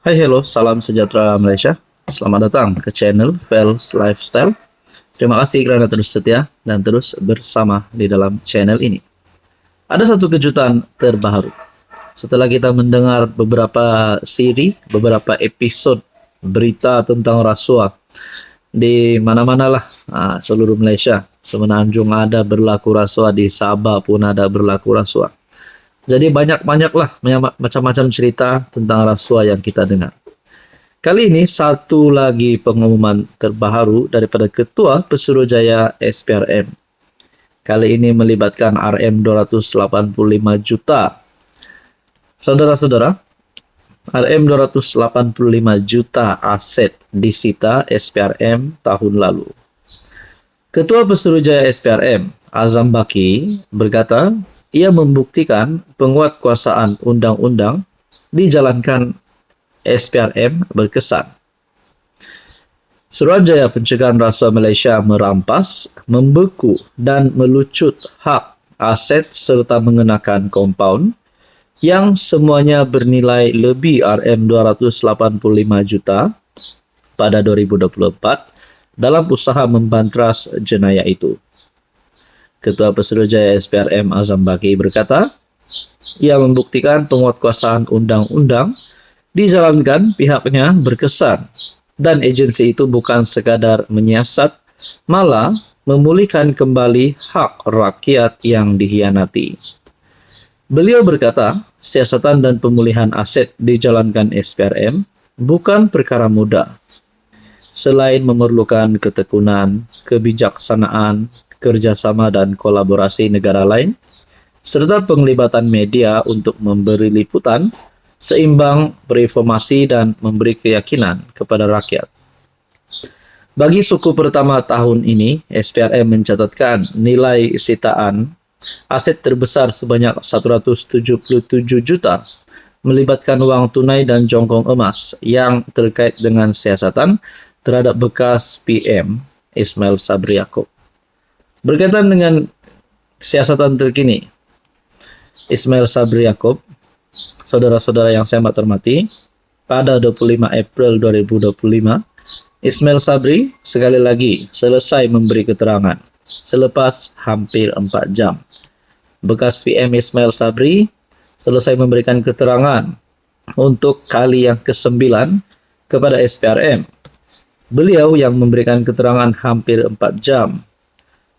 Hai, hello, salam sejahtera Malaysia. Selamat datang ke channel Fels Lifestyle. Terima kasih kerana terus setia dan terus bersama di dalam channel ini. Ada satu kejutan terbaru. Setelah kita mendengar beberapa beberapa episod berita tentang rasuah di mana-mana lah, seluruh Malaysia. Semenanjung ada berlaku rasuah, di Sabah pun ada berlaku rasuah. Jadi banyak-banyaklah macam-macam cerita tentang rasuah yang kita dengar. Kali ini satu lagi pengumuman terbaru daripada Ketua Pesuruhjaya SPRM. Kali ini melibatkan RM285 juta. Saudara-saudara, RM285 juta aset disita SPRM tahun lalu. Ketua Pesuruhjaya SPRM, Azam Baki, berkata ia membuktikan penguatkuasaan undang-undang dijalankan SPRM berkesan. Suruhanjaya Pencegahan Rasuah Malaysia merampas, membeku dan melucut hak aset serta mengenakan kompaun yang semuanya bernilai lebih RM285 juta pada 2024 dalam usaha membantras jenayah itu. Ketua Pesuruhjaya SPRM Azam Baki berkata, ia membuktikan penguatkuasaan undang-undang dijalankan pihaknya berkesan dan agensi itu bukan sekadar menyiasat, malah memulihkan kembali hak rakyat yang dihianati. Beliau berkata, siasatan dan pemulihan aset dijalankan SPRM bukan perkara mudah. Selain memerlukan ketekunan, kebijaksanaan, kerjasama dan kolaborasi negara lain, serta penglibatan media untuk memberi liputan, seimbang, berinformasi dan memberi keyakinan kepada rakyat. Bagi suku pertama tahun ini, SPRM mencatatkan nilai sitaan aset terbesar sebanyak 177 juta, melibatkan wang tunai dan jongkong emas yang terkait dengan siasatan terhadap bekas PM Ismail Sabri Yaakob. Berkaitan dengan siasatan terkini Ismail Sabri Yaakob, saudara-saudara yang saya hormati, pada 25 April 2025, Ismail Sabri sekali lagi selesai memberi keterangan selepas hampir 4 jam. Bekas PM Ismail Sabri selesai memberikan keterangan untuk kali yang ke-9 kepada SPRM. Beliau yang memberikan keterangan hampir 4 jam.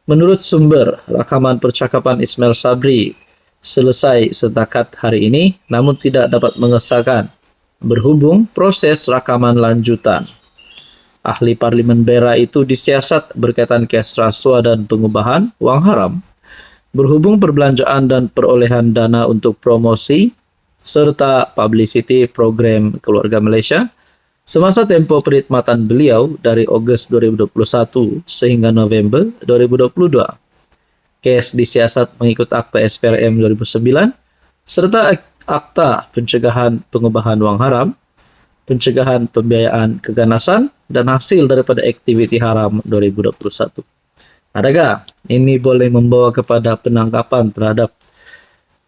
Menurut sumber, rakaman percakapan Ismail Sabri selesai setakat hari ini, namun tidak dapat mengesahkan berhubung proses rakaman lanjutan. Ahli Parlimen Beira itu disiasat berkaitan kes rasuah dan pengubahan wang haram, berhubung perbelanjaan dan perolehan dana untuk promosi serta publicity program Keluarga Malaysia semasa tempoh perkhidmatan beliau dari Ogos 2021 sehingga November 2022. Kes disiasat mengikut Akta SPRM 2009 serta Akta Pencegahan Pengubahan Wang Haram, Pencegahan Pembiayaan Keganasan dan hasil daripada aktiviti haram 2021. Adakah ini boleh membawa kepada penangkapan terhadap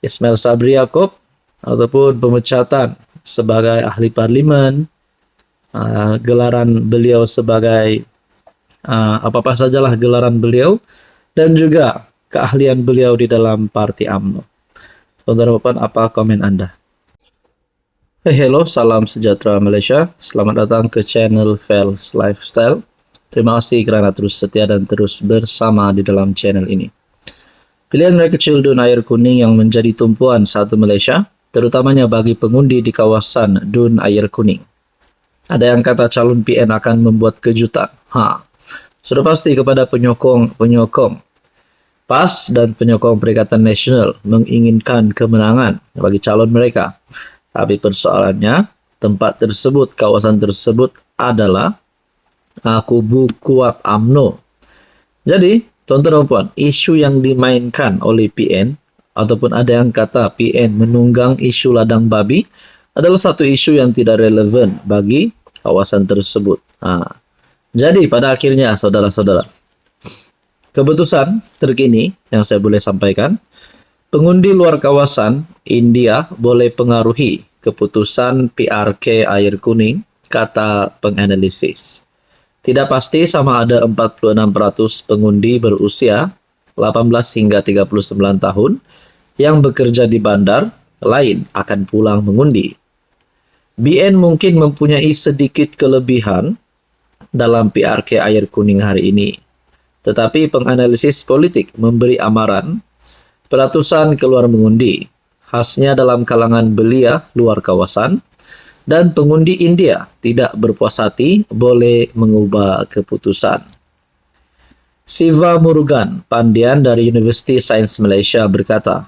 Ismail Sabri Yaakob ataupun pemecatan sebagai ahli parlimen, gelaran beliau sebagai apa-apa sajalah gelaran beliau dan juga keahlian beliau di dalam parti UMNO. Saudara-saudara, apa komen Anda? Hello, salam sejahtera Malaysia. Selamat datang ke channel Fels Lifestyle. Terima kasih kerana terus setia dan terus bersama di dalam channel ini. Pilihan raya kecil Dun Air Kuning yang menjadi tumpuan satu Malaysia, terutamanya bagi pengundi di kawasan Dun Air Kuning. Ada yang kata calon PN akan membuat kejutan. Sudah pasti kepada penyokong PAS dan penyokong Perikatan Nasional menginginkan kemenangan bagi calon mereka. Tapi persoalannya, tempat tersebut, kawasan tersebut adalah kubu kuat UMNO. Jadi, tuan-tuan dan puan, isu yang dimainkan oleh PN ataupun ada yang kata PN menunggang isu ladang babi adalah satu isu yang tidak relevan bagi kawasan tersebut. Jadi, pada akhirnya, saudara-saudara, keputusan terkini yang saya boleh sampaikan, pengundi luar kawasan India boleh pengaruhi keputusan PRK Air Kuning, kata penganalisis. Tidak pasti sama ada 46% pengundi berusia 18 hingga 39 tahun yang bekerja di bandar lain akan pulang mengundi. BN mungkin mempunyai sedikit kelebihan dalam PRK Air Kuning hari ini. Tetapi penganalisis politik memberi amaran peratusan keluar mengundi, khasnya dalam kalangan belia luar kawasan, dan pengundi India tidak berpuas hati boleh mengubah keputusan. Siva Murugan, pandian dari Universiti Sains Malaysia berkata,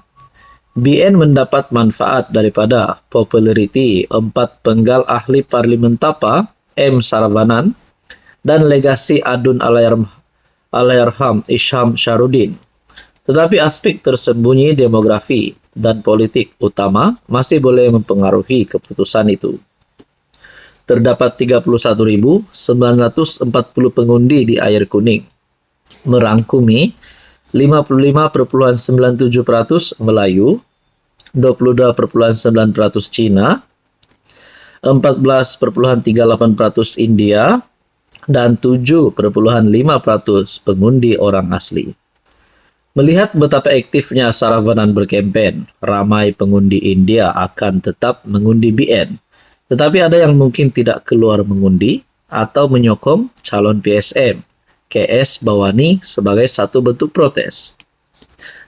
BN mendapat manfaat daripada populariti 4 penggal ahli Parlimen Tapa, M. Saravanan, dan legasi Adun Allahyarham Isham Syahrudin. Tetapi aspek tersembunyi demografi dan politik utama masih boleh mempengaruhi keputusan itu. Terdapat 31.940 pengundi di Air Kuning, merangkumi 55,97% Melayu, 22,9% Cina, 14,38% India, dan 7,5% pengundi orang asli. Melihat betapa aktifnya Saravanan berkempen, ramai pengundi India akan tetap mengundi BN. Tetapi ada yang mungkin tidak keluar mengundi atau menyokong calon PSM, KS Bawani, sebagai satu bentuk protes.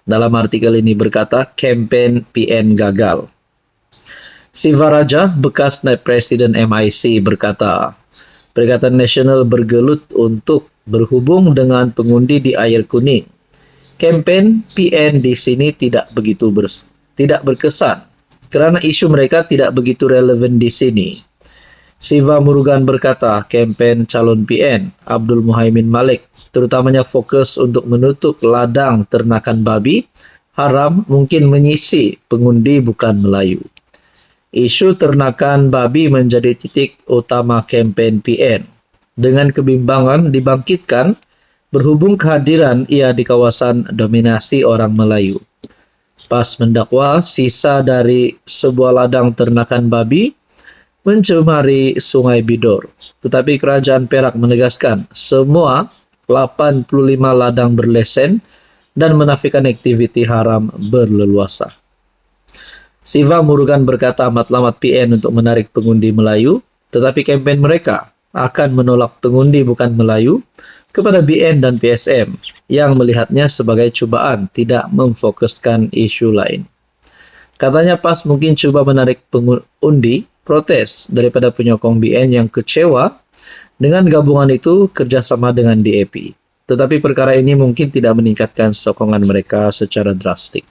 Dalam artikel ini berkata, kempen PN gagal. Siva Raja, bekas Naib Presiden MIC, berkata, Perikatan Nasional bergelut untuk berhubung dengan pengundi di Air Kuning. Kempen PN di sini tidak berkesan kerana isu mereka tidak begitu relevan di sini. Siva Murugan berkata, kempen calon PN Abdul Muhaimin Malik terutamanya fokus untuk menutup ladang ternakan babi haram mungkin menyisi pengundi bukan Melayu. Isu ternakan babi menjadi titik utama kempen PN. Dengan kebimbangan dibangkitkan berhubung kehadiran ia di kawasan dominasi orang Melayu. Pas mendakwa sisa dari sebuah ladang ternakan babi mencemari Sungai Bidor. Tetapi Kerajaan Perak menegaskan semua 85 ladang berlesen dan menafikan aktiviti haram berleluasa. Siva Murugan berkata matlamat PN untuk menarik pengundi Melayu, tetapi kempen mereka akan menolak pengundi bukan Melayu kepada BN dan PSM yang melihatnya sebagai cubaan tidak memfokuskan isu lain. Katanya PAS mungkin cuba menarik pengundi protes daripada penyokong BN yang kecewa dengan gabungan itu kerjasama dengan DAP. Tetapi perkara ini mungkin tidak meningkatkan sokongan mereka secara drastik.